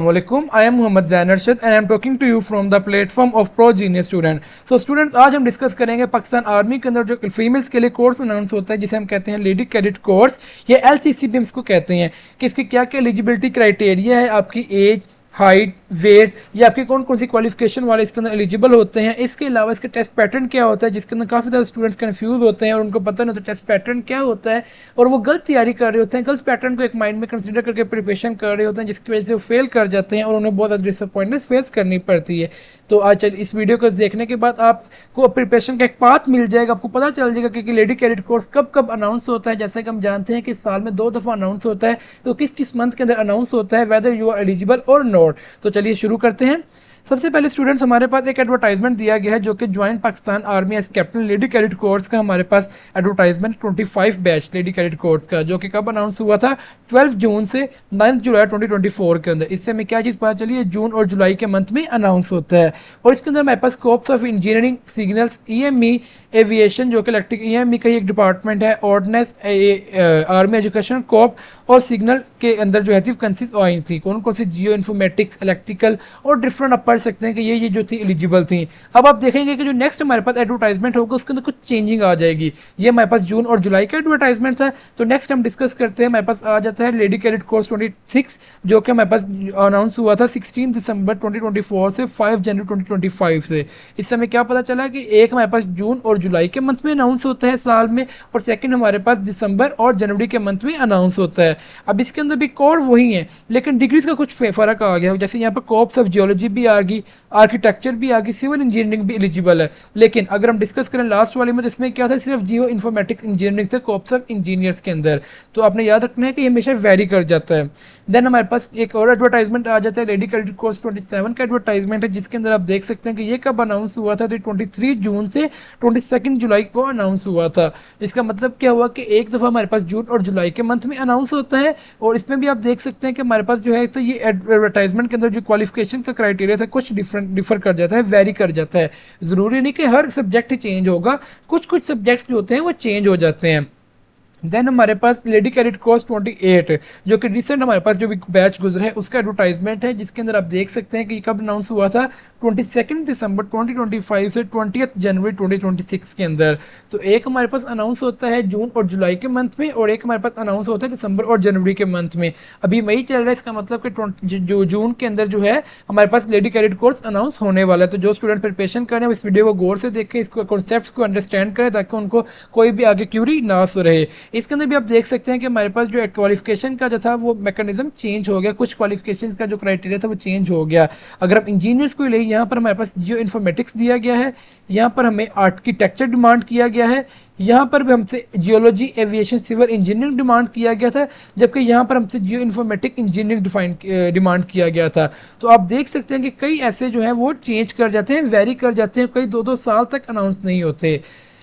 Assalamualaikum. I am Muhammad Zain Arshad and I am talking to you from the platform of Pro Genius Student. So students, आज हम discuss करेंगे Pakistan army के अंदर जो females के लिए कोर्स अनाउंस होता है जिसे हम कहते हैं लेडी कैडेट कोर्स या LCC भी इसको कहते हैं कि इसकी क्या क्या एलिजिबिलिटी क्राइटेरिया है, आपकी एज, हाइट, वेट या आपकी कौन कौन सी क्वालिफिकेशन वाले इसके अंदर एलिजिबल होते हैं। इसके अलावा इसका टेस्ट पैटर्न क्या होता है जिसके अंदर काफ़ी ज़्यादा स्टूडेंट्स कन्फ्यूज होते हैं और उनको पता नहीं होता टेस्ट पैटर्न क्या होता है और वो गलत तैयारी कर रहे होते हैं, गलत पैटर्न को एक माइंड में कंसिडर करके प्रिपरेशन कर रहे होते हैं जिसकी वजह से वो फेल कर जाते हैं और उन्हें बहुत ज़्यादा डिसअपॉइंटमेंट फेस करनी पड़ती है। तो आज इस वीडियो को देखने के बाद आपको प्रिपरेशन का एक पाथ मिल जाएगा, आपको पता चल जाएगा कि लेडी कैडेट कोर्स कब कब अनाउंस होता है। जैसे कि हम जानते हैं कि साल में 2 दफ़ा अनाउंस होता है, तो किस किस मंथ के अंदर अनाउंस होता है, वेदर यू आर एलिजिबल और नॉट। तो चलिए शुरू करते हैं। सबसे पहले स्टूडेंट्स हमारे पास एक एडवर्टाइजमेंट दिया गया है जो कि joint Pakistan army as captain lady cadet course का हमारे पास advertisement 25 batch lady cadet course का जो कि कब अनाउंस हुआ था 12 जून से 9 जुलाई 2024 के अंदर। इससे हमें क्या चीज़ पता चली है, जून और जुलाई के मंथ में अनाउंस होता है और इसके अंदर हमारे पास scopes of engineering, signals, EME, aviation जो कि इलेक्ट्रिक EME का ही एक डिपार्टमेंट है, ऑर्डिनेंस, आर्मी एजुकेशन कॉप और सिग्नल के अंदर जो है थी वैकेंसीज आई थी, कौन कौन सी जियो इन्फॉर्मेटिक्स, इलेक्ट्रिकल और डिफरेंट आप पढ़ सकते हैं कि ये जो थी एलिजिबल थी। अब आप देखेंगे कि जो नेक्स्ट हमारे पास एडवर्टाइजमेंट होगा उसके अंदर कुछ चेंजिंग आ जाएगी। ये हमारे पास जून और जुलाई का एडवर्टाइजमेंट था। तो नेक्स्ट हम डिस्कस करते हैं, हमारे पास आ जाता है लेडी कैडेट कोर्स 26 जो कि हमारे पास अनाउंस हुआ था 16 दिसंबर 2024 से 5 जनवरी 2025 से। इस समय क्या पता चला कि एक हमारे पास जून और जुलाई के मंथ में अनाउंस होता है साल में और सेकंड हमारे पास दिसंबर और जनवरी के मंथ में अनाउंस होता है। अब इसके अंदर भी कोड वही है लेकिन डिग्रीज का कुछ फ़र्क आ गया, जैसे यहाँ पर कॉप्स ऑफ जियोलॉजी भी आ गई, आर्किटेक्चर भी आ गई, सिविल इंजीनियरिंग भी एलिजिबल है। लेकिन अगर हम डिस्कस करें लास्ट वाले में तो इसमें क्या था, सिर्फ जियो इन्फॉर्मेटिक्स इंजीनियरिंग थे कॉप्स ऑफ इंजीनियर्स के अंदर। तो आपने याद रखना है कि ये हमेशा वेरी कर जाता है। देन हमारे पास एक और एडवर्टाइजमेंट आ जाता है लेडी कैडेट कोर्स 27 का एडवर्टाइजमेंट है जिसके अंदर आप देख सकते हैं कि ये कब अनाउंस हुआ था, तो 23 जून से 22 जुलाई को अनाउंस हुआ था। इसका मतलब क्या हुआ कि एक दफ़ा हमारे पास जून और जुलाई के मंथ में अनाउंस होता है और इसमें भी आप देख सकते हैं कि हमारे पास जो है तो ये एडवर्टाइजमेंट के अंदर जो क्वालिफिकेशन का क्राइटेरिया था कुछ डिफर कर जाता है, वेरी कर जाता है। ज़रूरी नहीं कि हर सब्जेक्ट ही चेंज होगा, कुछ सब्जेक्ट्स जो होते हैं वो चेंज हो जाते हैं। देन हमारे पास लेडी कैडेट कोर्स 28 जो कि रिसेंट हमारे पास जो भी बैच गुजरा है उसका एडवर्टाइजमेंट है जिसके अंदर आप देख सकते हैं कि कब अनाउंस हुआ था 22 दिसंबर 2025 से 20 जनवरी 2026 के अंदर। तो एक हमारे पास अनाउंस होता है जून और जुलाई के मंथ में और एक हमारे पास अनाउंस होता है दिसंबर और जनवरी के मंथ में। अभी मई चल रहा है, इसका मतलब कि जो जून के अंदर जो है हमारे पास लेडी कैडेट कोर्स अनाउंस होने वाला है। तो जो स्टूडेंट प्रिपरेशन करें इस वीडियो को गौर से देखें, इसको कॉन्सेप्ट्स को अंडरस्टैंड करें ताकि उनको कोई भी आगे क्यूरी ना रहे। इसके अंदर भी आप देख सकते हैं कि हमारे पास जो क्वालिफिकेशन का जो था वो मैकेनिज्म चेंज हो गया, कुछ क्वालिफिकेशन का जो क्राइटेरिया था वो चेंज हो गया। अगर हम इंजीनियर्स को ले, यहाँ पर हमारे पास जियो इन्फॉर्मेटिक्स दिया गया है, यहाँ पर हमें आर्किटेक्चर डिमांड किया गया है, यहाँ पर भी हमसे geology, aviation, civil engineering demand किया गया था, जबकि यहाँ पर हमसे जियो इन्फॉर्मेटिक इंजीनियरिंग डिमांड किया गया था। तो आप देख सकते हैं कि कई ऐसे जो हैं वो चेंज कर जाते हैं, वेरी कर जाते हैं, कई 2-2 साल तक अनाउंस नहीं होते।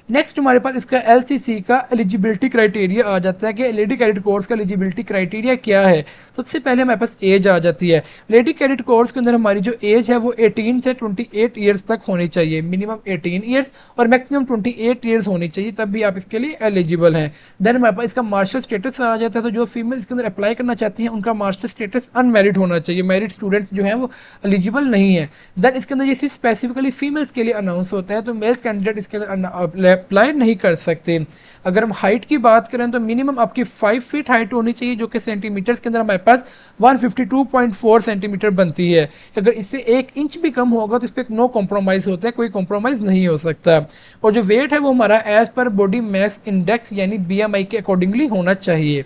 नेक्स्ट हमारे पास इसका LCC का एलिजिबिलिटी क्राइटेरिया आ जाता है कि लेडी कैडेट कोर्स का एलिजिबिलिटी क्राइटेरिया क्या है। सबसे पहले हमारे पास एज आ जाती है। लेडी कैडेट कोर्स के अंदर हमारी जो एज है वो 18 से 28 ईयर्स तक होनी चाहिए, मिनिमम 18 ईयर्स और मैक्सिमम 28 ईयर्स होनी चाहिए, तब भी आप इसके लिए एलिजिबल हैं। देन हमारे पास इसका मार्शल स्टेटस आ जाता है। तो जो फीमेल इसके अंदर अप्लाई करना चाहती हैं उनका मार्शल स्टेटस अनमेरिड होना चाहिए, मैरिड स्टूडेंट्स जो हैं वो एलिजिबल नहीं है। देन इसके अंदर ये सिर्फ स्पेसिफिकली फीमेल्स के लिए अनाउंस होता है, तो मेल्स कैंडिडेट इसके अंदर अप्लाई नहीं कर सकते। अगर हम हाइट की बात करें तो मिनिमम आपकी 5 फीट हाइट होनी चाहिए जो कि सेंटीमीटर्स के अंदर हमारे पास 152.4 सेंटीमीटर बनती है। अगर इससे 1 इंच भी कम होगा तो इस पर नो कॉम्प्रोमाइज़ होता है, कोई कॉम्प्रोमाइज़ नहीं हो सकता। और जो वेट है वो हमारा as per body mass index यानी BMI के अकॉर्डिंगली होना चाहिए।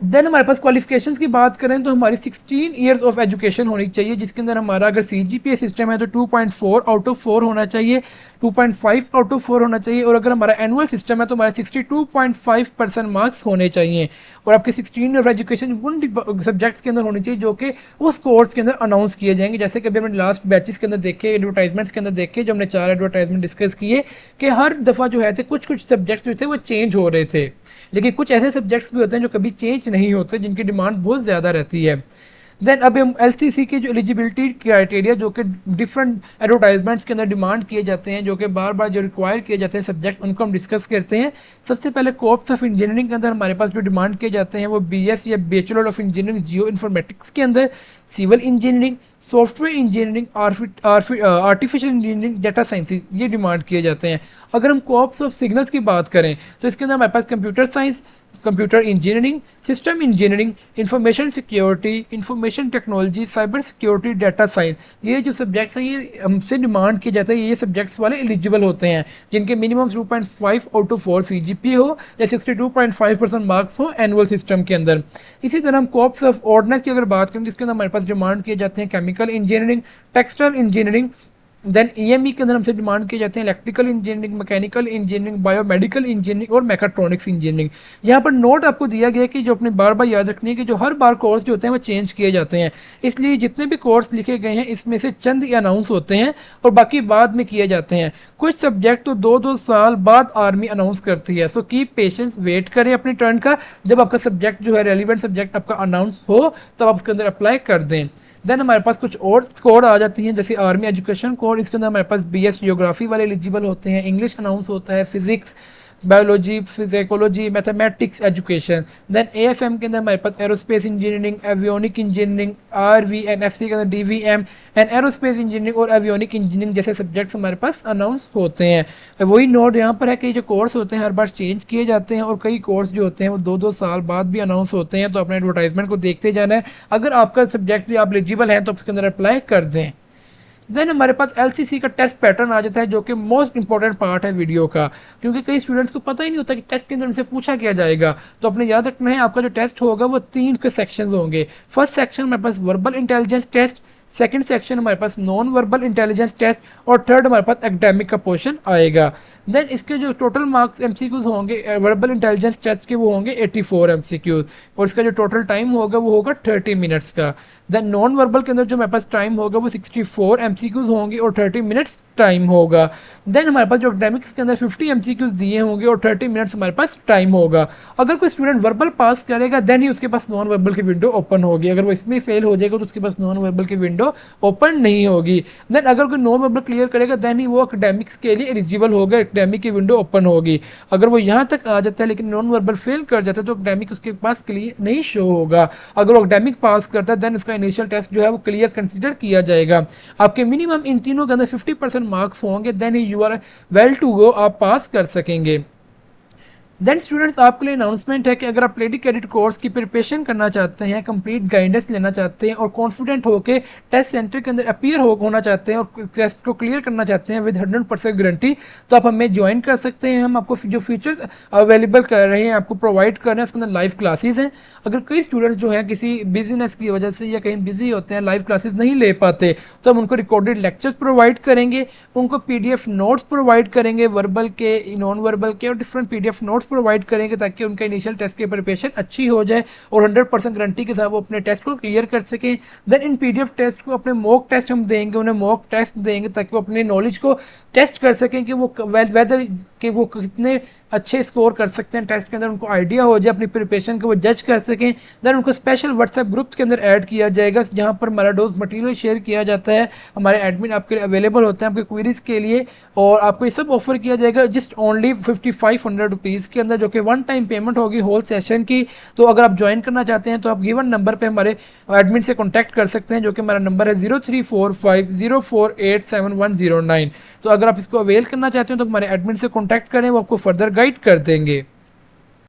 देन हमारे पास क्वालिफिकेशंस की बात करें तो हमारी 16 ईयर्स ऑफ एजुकेशन होनी चाहिए जिसके अंदर हमारा अगर CGPA सिस्टम है तो 2.4 आउट ऑफ 4 होना चाहिए, 2.5 आउट ऑफ 4 होना चाहिए और अगर हमारा एनुअल सिस्टम है तो हमारा 62.5% मार्क्स होने चाहिए। और आपके 16 ईयर ऑफ एजुकेशन उन सब्जेक्ट्स के अंदर होनी चाहिए जो कि उस कोर्स के अंदर अनाउंस किए जाएंगे। जैसे कि अभी हमने लास्ट बैचेस के अंदर देखे, एडवर्टाइजमेंट्स के अंदर देखे, जो हमने 4 एडवर्टाइजमेंट डिस्कस किए कि हर दफ़ा जो है थे कुछ सब्जेक्ट्स जो थे वो चेंज हो रहे थे, लेकिन कुछ ऐसे सब्जेक्ट्स भी होते हैं जो कभी चेंज नहीं होते जिनकी डिमांड बहुत ज़्यादा रहती है। देन अब हम एलसीसी के जो एलिजिबिलिटी क्राइटेरिया जो कि डिफरेंट एडवर्टाइजमेंट्स के अंदर डिमांड किए जाते हैं, जो कि बार बार जो रिक्वायर किए जाते हैं सब्जेक्ट्स, उनको हम डिस्कस करते हैं। सबसे पहले कोर्स ऑफ इंजीनियरिंग के अंदर हमारे पास जो डिमांड किए जाते हैं वो बीएस या bachelor of engineering geo informatics के अंदर, civil engineering, software engineering, artificial engineering, data science, ये डिमांड किए जाते हैं। अगर हम कॉर्प्स ऑफ सिग्नल्स की बात करें तो इसके अंदर हमारे पास computer science, computer engineering, system engineering, information security, information technology, cyber security, data science, ये जो सब्जेक्ट्स हैं ये हमसे डिमांड किया जाता है। ये सब्जेक्ट्स वाले एलिजिबल होते हैं जिनके मिनिमम 2.5 आउट ऑफ 4 CGPA हो या 62.5% मार्क्स हो एनुअल सिस्टम के अंदर। इसी तरह हम कॉर्प्स ऑफ ऑर्डिनेंस की अगर बात करें जिसके अंदर हमारे पास डिमांड किए जाते हैं chemical engineering, textile engineering, then EME के अंदर हमसे डिमांड किए जाते हैं electrical engineering, mechanical engineering, biomedical engineering और मैकाट्रॉनिक्स इंजीनियरिंग। यहाँ पर नोट आपको दिया गया है कि जो अपने बार बार याद रखनी है कि जो हर बार कोर्स जो होते हैं वो चेंज किए जाते हैं, इसलिए जितने भी कोर्स लिखे गए हैं इसमें से चंद ही अनाउंस होते हैं और बाकी बाद में किए जाते हैं। कुछ सब्जेक्ट तो 2-2 साल बाद आर्मी अनाउंस करती है। सो कीप पेशेंस, वेट करें अपनी टर्न का, जब आपका सब्जेक्ट जो है रेलिवेंट सब्जेक्ट आपका अनाउंस हो तब आप उसके अंदर अप्लाई कर दें। देन हमारे पास कुछ और कोड आ जाती हैं जैसे आर्मी एजुकेशन कोड, इसके अंदर हमारे पास बीएस जियोग्राफी वाले एलिजिबल होते हैं, इंग्लिश अनाउंस होता है, physics, biology, physiology, mathematics education. Then AFM के अंदर हमारे पास aerospace engineering, avionic engineering, RVNFC के अंदर डीवीएम एंड एरोस्पेस इंजीनियरिंग और एवियोनिक इंजीनियरिंग जैसे सब्जेक्ट्स हमारे पास अनाउंस होते हैं। वही नोट यहाँ पर है कि जो कोर्स होते हैं हर बार चेंज किए जाते हैं और कई कोर्स जो होते हैं वो 2-2 साल बाद भी अनाउंस होते हैं, तो अपने एडवर्टाइजमेंट को देखते जाना है। अगर आपका सब्जेक्ट भी आप एलिजिबल हैं तो उसके अंदर अप्लाई कर दें। देन हमारे पास एलसीसी का टेस्ट पैटर्न आ जाता है जो कि मोस्ट इंपॉर्टेंट पार्ट है वीडियो का, क्योंकि कई स्टूडेंट्स को पता ही नहीं होता कि टेस्ट के अंदर उनसे पूछा क्या जाएगा। तो अपने याद रखना है आपका जो टेस्ट होगा वो 3 के सेक्शंस होंगे। फर्स्ट सेक्शन हमारे पास verbal intelligence test, second section हमारे पास नॉन वर्बल इंटेलिजेंस टेस्ट और थर्ड हमारे पास एकेडमिक का पोर्शन आएगा। देन इसके जो टोटल मार्क्स एमसीक्यूज होंगे वर्बल इंटेलिजेंस टेस्ट के वो होंगे 84 एमसीक्यूज और इसका जो टोटल टाइम होगा वो होगा 30 मिनट्स का। देन नॉन वर्बल के अंदर जो हमारे पास टाइम होगा वो 64 एमसीक्यूज होंगे और 30 मिनट्स टाइम होगा। देन हमारे पास जो एकेडमिक्स के अंदर 50 एमसीक्यूज दिए होंगे और 30 मिनट्स हमारे पास टाइम होगा। अगर कोई स्टूडेंट वर्बल पास करेगा देन ही उसके पास नॉन वर्बल की विंडो ओपन होगी, अगर वो इसमें फेल हो जाएगा तो उसके पास नॉन वर्बल की विंडो ओपन नहीं होगी। देन अगर कोई नॉन वर्बल क्लियर करेगा देन ही वो एकेडमिक्स के लिए एलिजिबल होगा, एकेडमिक की विंडो ओपन होगी। अगर वो यहाँ तक आ जाता है लेकिन नॉन वर्बल फेल कर जाता है तो एकेडमिक उसके पास क्लियर नहीं शो होगा। अगर वो एकेडमिक पास करता है देन उसका इनिशियल टेस्ट जो है वो क्लियर कंसीडर किया जाएगा। आपके मिनिमम इन तीनों के अंदर 50% मार्क्स होंगे देन ही you are well to go, आप पास कर सकेंगे। देन स्टूडेंट्स आपके लिए अनाउंसमेंट है कि अगर आप लेडी कैडेट कोर्स की प्रिपरेशन करना चाहते हैं, कंप्लीट गाइडेंस लेना चाहते हैं और कॉन्फिडेंट होकर टेस्ट सेंटर के अंदर अपीयर होना चाहते हैं और टेस्ट को क्लियर करना चाहते हैं विद 100% गारंटी, तो आप हमें ज्वाइन कर सकते हैं। हम आपको जो फीचर्स अवेलेबल कर रहे हैं आपको प्रोवाइड कर रहे हैं, उसके अंदर लाइव क्लासेज हैं। अगर कई स्टूडेंट्स जो हैं किसी बिजनेस की वजह से या कहीं बिजी होते हैं लाइव क्लासेज नहीं ले पाते तो हम उनको रिकॉर्डेड लेक्चर्स प्रोवाइड करेंगे, उनको PDF नोट्स प्रोवाइड करेंगे, वर्बल के, नॉन वर्बल के और डिफरेंट PDF नोट्स प्रोवाइड करेंगे ताकि उनका इनिशियल टेस्ट की प्रिपरेशन अच्छी हो जाए और 100% गारंटी के साथ वो अपने टेस्ट को क्लियर कर सकें। देन इन PDF टेस्ट को अपने मॉक टेस्ट हम देंगे, उन्हें मॉक टेस्ट देंगे ताकि वो अपने नॉलेज को टेस्ट कर सकें कि वो वेदर कि वो कितने अच्छे स्कोर कर सकते हैं टेस्ट के अंदर, उनको आइडिया हो जाए अपनी प्रिपरेशन को वो जज कर सकें। देन उनको स्पेशल व्हाट्सएप ग्रुप्स के अंदर ऐड किया जाएगा जहां पर हमारा डोज मटेरियल शेयर किया जाता है, हमारे एडमिन आपके लिए अवेलेबल होते हैं आपके क्वेरीज के लिए और आपको ये सब ऑफर किया जाएगा जस्ट ओनली 5500 रुपीज़ के अंदर, जो कि 1 टाइम पेमेंट होगी होल सेशन की। तो अगर आप ज्वाइन करना चाहते हैं तो आप गिवन नंबर पर हमारे एडमिन से कॉन्टैक्ट कर सकते हैं जो कि हमारा नंबर है 034504871109। तो अगर आप इसको अवेल करना चाहते हैं तो हमारे एडमिन से कॉन्टैक्ट करें, वो आपको फर्दर गाइड कर देंगे।